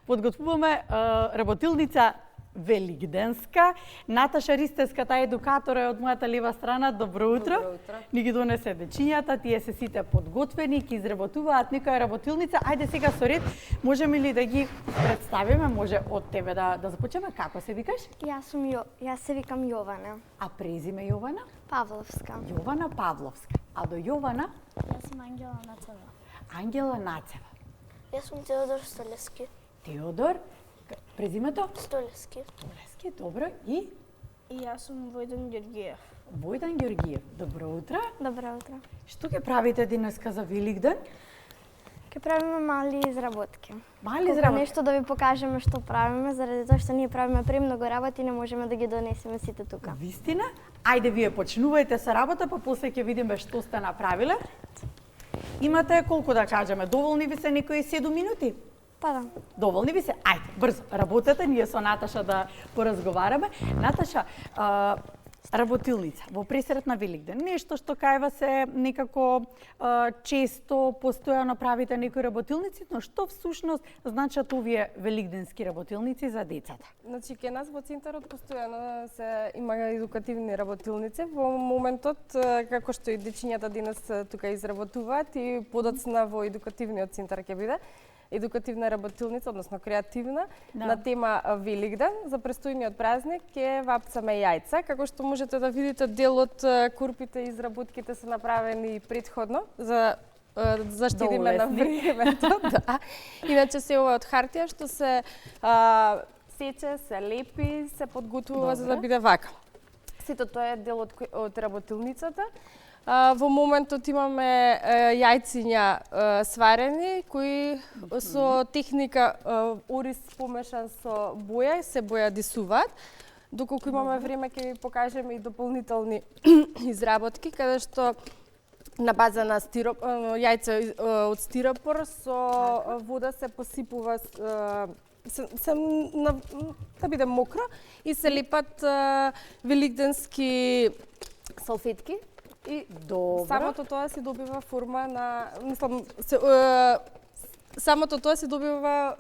Подготвуваме работилница велигденска. Наташа Ристевска, таа едукатор е од мојата лева страна. Добро утро. Добро утро. Ни ги донесе дечињата, тие се сите подготвени, ќе изработуваат некоја работилница. Ајде сега со ред, можеме ли да ги представиме? Може од тебе да започнеме. Како се викаш? Јас се викам Јована А презиме Јована? Павловска. Јована Павловска. А до Јована? Јас сум Ангела Нацева. Ангела Нацева. Јас сум Теодор Столески. Теодор, презимето? Столески. Столески, добро. И Јас сум Војдан Ѓорѓиев. Војдан Ѓорѓиев. Добро утро. Добро утро. Што ќе правите денеска за Великден? Ке правиме мали изработки. Мали изработки? Нешто да ви покажеме што правиме, заради тоа што ние правиме премногу работи и не можеме да ги донесеме сите тука. Вистина? Ајде вие почнувајте со работа, па после ќе видиме што сте направиле. Имате колку да кажеме? Доволни ви се некои 7 минути? Па да. Доволни ви се? Ајде, брзо, работете, ние со Наташа да поразговараме. Наташа, работилница во пресрет на Великден, нешто што кај вас е некако често, постојано правите некои работилници, но што всушност значат овие великденски работилници за децата? Значи, ке нас во центарот постојано се има едукативни работилници. Во моментот, како што и дечињата денес тука изработуваат и подоцна во едукативниот центар ќе биде, едукативна работилница, односно креативна, на тема Великден. За престојниот празник ќе вапцаме јајца. Како што можете да видите, дел од курпите и изработките се направени предходно за заштедиме на времето. Да. Иначе се ова од хартија што се сече, се лепи, се подготвува за да биде вака. Сето тоа е дел од работилницата. Во моментот имаме јајциња сварени, кои со техника ориз помешан со боја, се бојадисуваат. Доколку имаме време, ќе ви покажеме и дополнителни изработки, каде што на база на јајце од стиропор со вода се посипува да биде мокро и се лепат великденски салфетки. И самото тоа се добива форма на, самото тоа се добива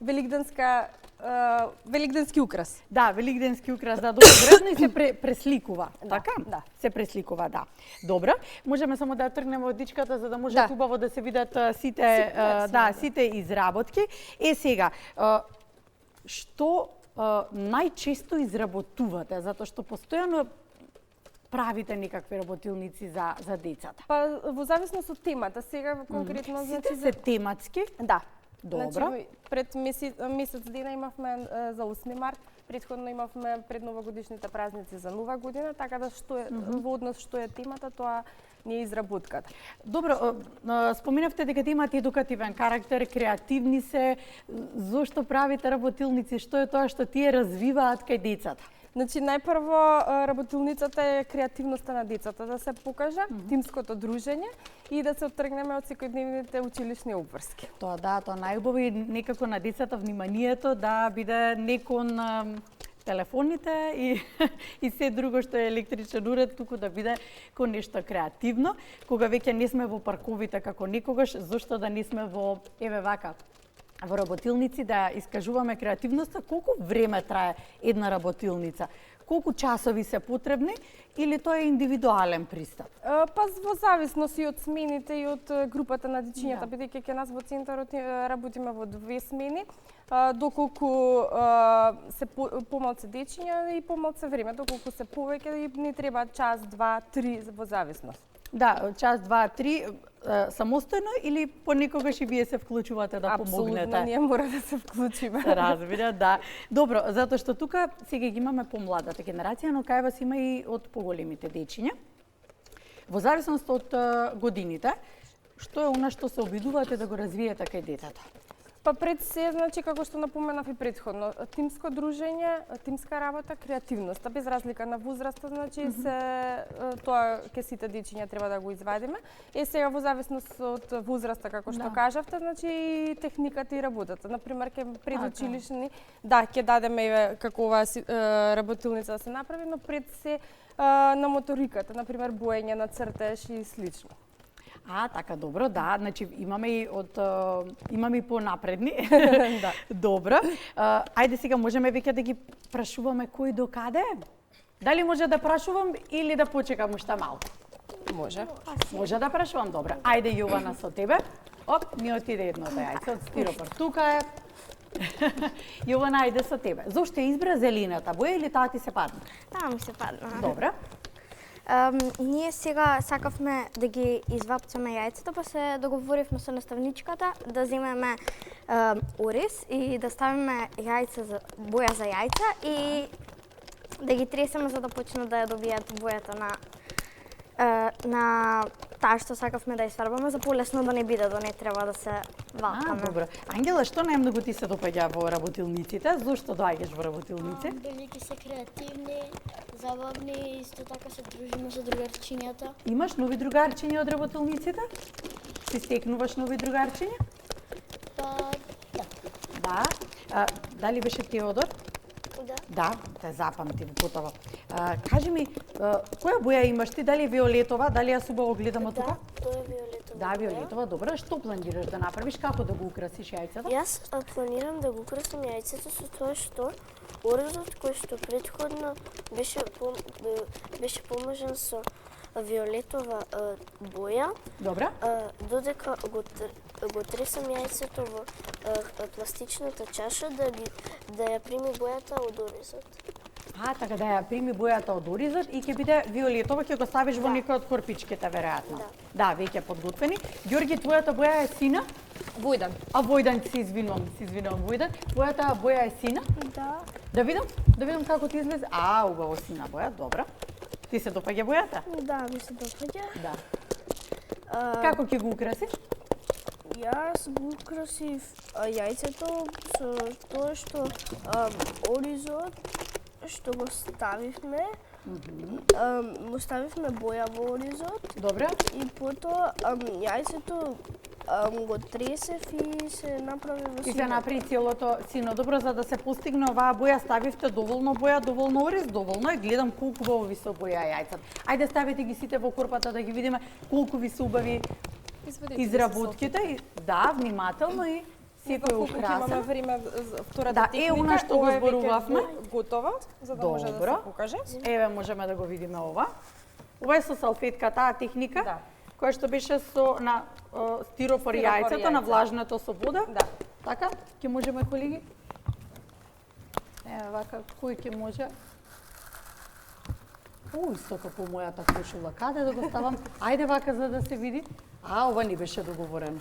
великденски украс. Да, великденски украс, да, добро вредно и се пресликува, така? Да. Се пресликува, да. Добро, можеме само да тргнеме од дичката за да може убаво да се видат сите изработки. Сега, што најчесто изработувате, затоа што постојано правите некакви работилници за децата? Па во зависност од темата. Сега конкретно сите се тематски? Да. Добро. Значи, пред месец дена имавме за 8 март, претходно имавме пред новогодишните празници за Нова година, така да што е во однос што е темата, тоа не е изработката. Добро, споминавте дека имате едукативен карактер, креативни се. Зошто правите работилници? Што е тоа што тие развиваат кај децата? Значи, најпрво работилницата е креативноста на децата, да се покажа тимското дружење и да се оттргнеме од секојдневните училишни обврски. Тоа да, тоа најубаво и некако на децата вниманието да биде не кон телефоните и се друго што е електричен уред, туку да биде кон нешто креативно. Кога веќе не сме во парковите како некогаш, зошто да не сме во во работилници да искажуваме креативноста? Колку време трае една работилница? Колку часови се потребни или тоа е индивидуален пристап? Па во зависност и од смените и од групата на дечињата, бидејќи ќе нас во центарот работиме во 2 смени, доколку се помалку дечиња и помалку време, доколку се повеќе ни треба час, 2, 3 во зависност. Да, час, 2, 3 самостојно или понекогаш и вие се вклучувате да помогнете? Апсолутно, ние мора да се вклучиме. Се разбира, да. Добро, затоа што тука сега ги имаме помладата генерација, но кај вас има и од поголемите дечиња. Во зависност од годините, што е она што се обидувате да го развиете кај децата? Па пред се, значи, како што напоменав и предходно, тимско дружење, тимска работа, креативноста, без разлика на возраста, значи, тоа ке сите дечиња треба да го извадиме. Сега во зависност од возраста, како што кажавте, значи, и техниката и работата. Например, ке предучилишни, ке дадеме како оваа работилница да се направи, но пред се на моториката, например, боење на цртеж и слично. Така, добро, да, значи имаме и понапредни. Да. Добро. Ајде сега можеме веќе да ги прашуваме кој до каде? Дали може да прашувам или да почекам уште малку? Може. Може да прашувам, добро. Ајде Јована со тебе. Оп, ми отиде едното јајце од стиропор. Тука е. Јована, ајде со тебе. Зошто избра зелената боја или таа ти се падна? Таа ми се падна. Добро. Ние сега сакавме да ги извапцаме јајцата, па се договоривме со наставничката да земеме ориз и да ставиме боја за јајца и да ги тресеме за да почнат да ја добијат бојата на таа што сакавме да испарбаме за полесно да не биде, да не треба да се валкаме. Добро. Ангела, што најмногу ти се допаѓа во работилниците? Зошто доаѓаш во работилници? Бидејќи се креативни, забавни и исто така се дружиме со другарчињата. Имаш нови другарчиња од работилниците? Си стекнуваш нови другарчиња? Па, да. Да. Дали беше Теодор? Да. Да, те запамтив готово. Кажи ми, која боја имаш ти? Дали е виолетова? Дали ја убаво гледам од тука? Да, тоа е виолетова. Да, виолетова, добро. Што планираш да направиш? Како да го украсиш јајцето? Јас планирам да го украсам јајцето со тоа што оризот кој што претходно беше помажен со виолетова боја, Добро. додека го тресам јајцето во пластичната чаша да ја прими бојата од оризот. Така да ја прими бојата од оризот и ќе биде виолетова, ќе го ставиш во некој од корпичките веројатно. Да, веќе подготвени. Ѓорги, твојата боја е сина? Војдан. А Војдан, се извинувам, Војдан. Твојата боја е сина? Да. Да видам како ти излезе. Убаво сина боја, добро. Ти се допаѓа бојата? Да, ми се допаѓа. Да. Како ќе го украсиш? Јас го украсив јајцето со тоа што оризот што го ставивме, му ставивме боја во оризот Добро. и потоа јајцето го тресев и се направи во И се сино. направи целото сино. Добро, за да се постигне оваа боја, ставивте доволно боја, доволно ориз, доволно е. Гледам колку убаво ви се обоја јајцата. Ајде ставете ги сите во корпата да ги видиме колку ви се убави изработките. Да, внимателно и секој Имаме украсен. време за втората Да, техника. она што го Ова е веќе зборувавме. готова, за да може да Добро. се покаже. Еве можеме да го видиме ова. Ова е со салфетка, таа техника, Да. која што беше на стиропор јајцето, на јајце. влажното со вода. Да. Така, ќе можеме, колеги? Еве вака, кој ќе може? Исто како мојата кошула. Каде да го ставам? Ајде вака за да се види. Ова не беше договорено.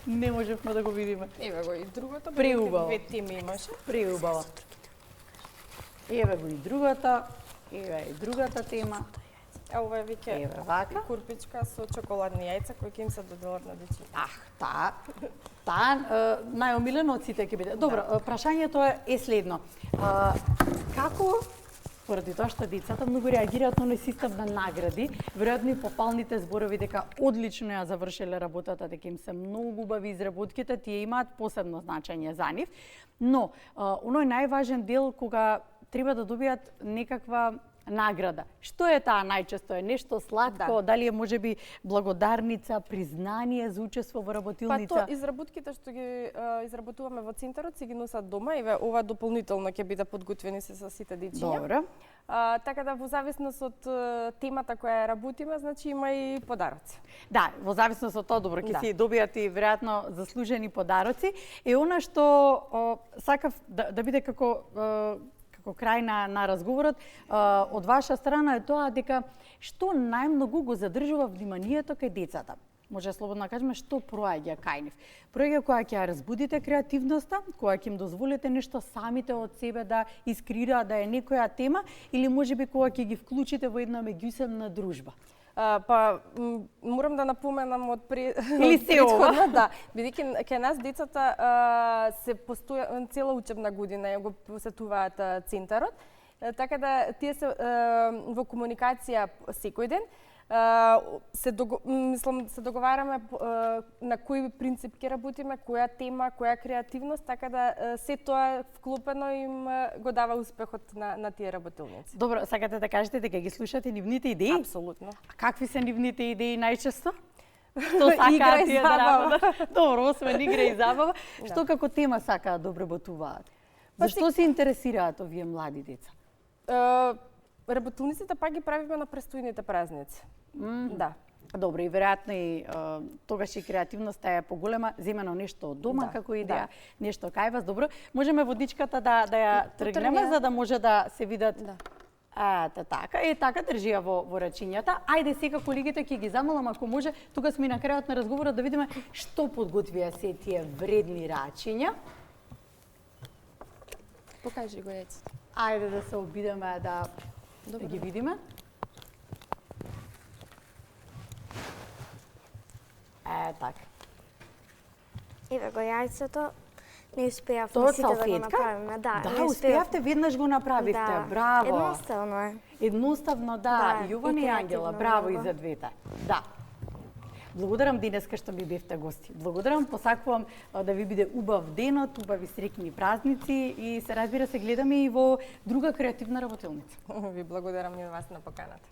Не можевме да го видиме. Еве го и другото. Преубаво. Две теми имаше. Преубаво. Еве го и другата. Еве и другата тема. А ова е веќе Еве вака. курпичка со чоколадни јајца кои ќе им се доделат на дечиња. Таа најомилено од сите ќе биде. Добро, прашањето е следно. Како поради тоа што децата многу реагираат на оној систем на награди, веројатно и попалните зборови дека одлично ја завршиле работата, дека им се многу убави изработките, тие имаат посебно значење за нив. Но, оној најважен дел кога треба да добијат некаква награда. Што е таа најчесто? Е нешто сладко, дали е можеби благодарница, признание за учество во работилница? Па тоа изработките што ги изработуваме во центарот си ги носат дома и ова дополнително ќе биде подготвени се со сите дечиња. Добро. Така да во зависност од темата која работиме, значи има и подароци. Да, во зависност од тоа, добро, ќе Да. си добијат и веројатно заслужени подароци. Она што сакав да биде како крај на разговорот од ваша страна е тоа дека што најмногу го задржува вниманието кај децата. Може слободно да кажеме што проаѓа кај нив. Проаѓа кога ќе ја разбудите креативноста, кога ќе им дозволите нешто самите од себе да искреираат, да е некоја тема, или можеби кога ќе ги вклучите во една меѓусебна дружба. Морам да напоменам од Или се ова? да, бидејќи кај нас децата се постоја цела учебна година ја го посетуваат центарот, така да тие се во комуникација секој ден. се договараме на кој принцип ќе работиме, која тема, која креативност, така да се тоа вклопено им го дава успехот на тие работилници. Добро, сакате да кажете дека ги слушате нивните идеи? Апсолутно. А какви се нивните идеи најчесто? Што сакаат тие да работат? Добро, освен игра и забава, што како тема сакаат да обработуваат? Зашто се интересираат овие млади деца? Работилниците пак ги правиме на престојните празници. Да. Добро, и веројатно и тогаш и креативноста е поголема, земено нешто од дома како идеја, нешто кај вас. Добро, можеме водичката да ја тргнеме за да може да се видат. Така, така држи ја во рачињата. Ајде сега колегите ќе ги замолам ако може, тука сме на крајот на разговорот да видиме што подготвија се тие вредни рачиња. Покажи го јајцето. Ајде да се обидеме да ги видиме. Така. Еве го јајцето. Не успеавме Тоа сите да го салфетка? направиме. Да, успеавте, веднаш го направивте. Браво. Едноставно е. Едноставно, да. Јована и Ангела, браво и за двете. Да. Благодарам денеска што ми бевте гости. Благодарам, посакувам да ви биде убав денот, убави среќни празници и се разбира се гледаме и во друга креативна работилница. Ви благодарам и вас на поканата.